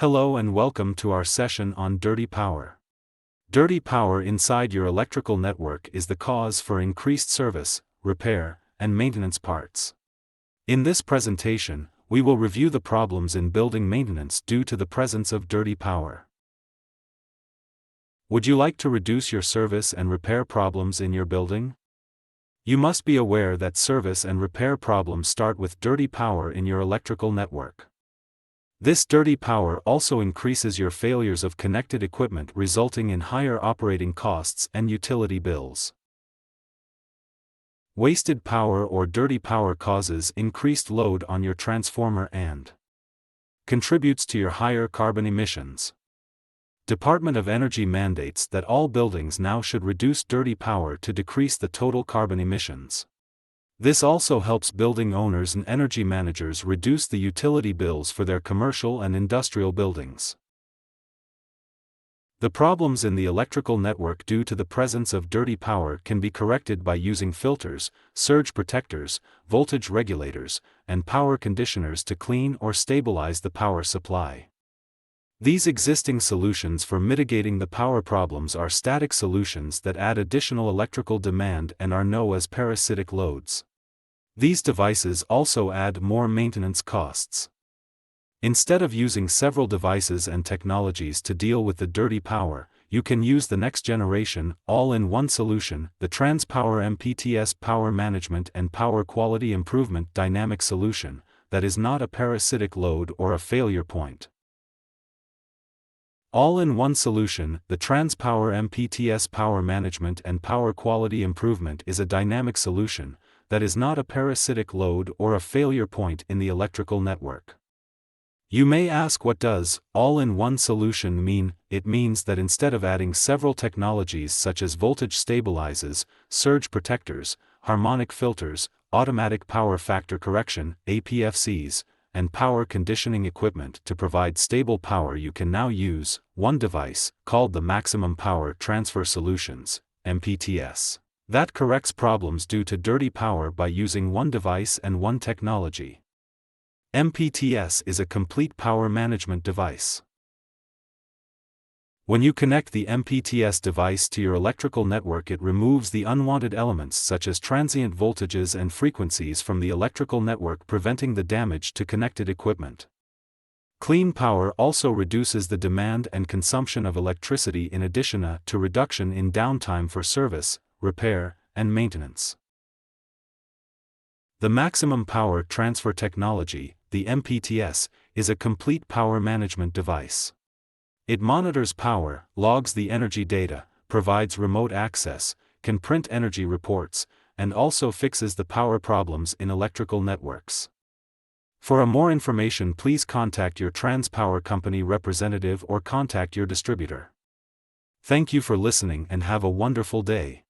Hello and welcome to our session on dirty power. Dirty power inside your electrical network is the cause for increased service, repair, and maintenance parts. In this presentation, we will review the problems in building maintenance due to the presence of dirty power. Would you like to reduce your service and repair problems in your building? You must be aware that service and repair problems start with dirty power in your electrical network. This dirty power also increases your failures of connected equipment, resulting in higher operating costs and utility bills. Wasted power or dirty power causes increased load on your transformer and contributes to your higher carbon emissions. Department of Energy mandates that all buildings now should reduce dirty power to decrease the total carbon emissions. This also helps building owners and energy managers reduce the utility bills for their commercial and industrial buildings. The problems in the electrical network due to the presence of dirty power can be corrected by using filters, surge protectors, voltage regulators, and power conditioners to clean or stabilize the power supply. These existing solutions for mitigating the power problems are static solutions that add additional electrical demand and are known as parasitic loads. These devices also add more maintenance costs. Instead of using several devices and technologies to deal with the dirty power, you can use the next generation, all-in-one solution, the TransPower MPTS Power Management and Power Quality Improvement Dynamic Solution, that is not a parasitic load or a failure point. All-in-one solution, the TransPower MPTS Power Management and Power Quality Improvement is a dynamic solution that is not a parasitic load or a failure point in the electrical network. You may ask, what does all-in-one solution mean? It means that instead of adding several technologies such as voltage stabilizers, surge protectors, harmonic filters, automatic power factor correction, APFCs, and power conditioning equipment to provide stable power, you can now use one device, called the Maximum Power Transfer Solutions, MPTS, that corrects problems due to dirty power by using one device and one technology. MPTS is a complete power management device. When you connect the MPTS device to your electrical network, it removes the unwanted elements such as transient voltages and frequencies from the electrical network, preventing the damage to connected equipment. Clean power also reduces the demand and consumption of electricity in addition to reduction in downtime for service, repair, and maintenance. The Maximum Power Transfer Technology, the MPTS, is a complete power management device. It monitors power, logs the energy data, provides remote access, can print energy reports, and also fixes the power problems in electrical networks. For more information, please contact your TransPower company representative or contact your distributor. Thank you for listening and have a wonderful day.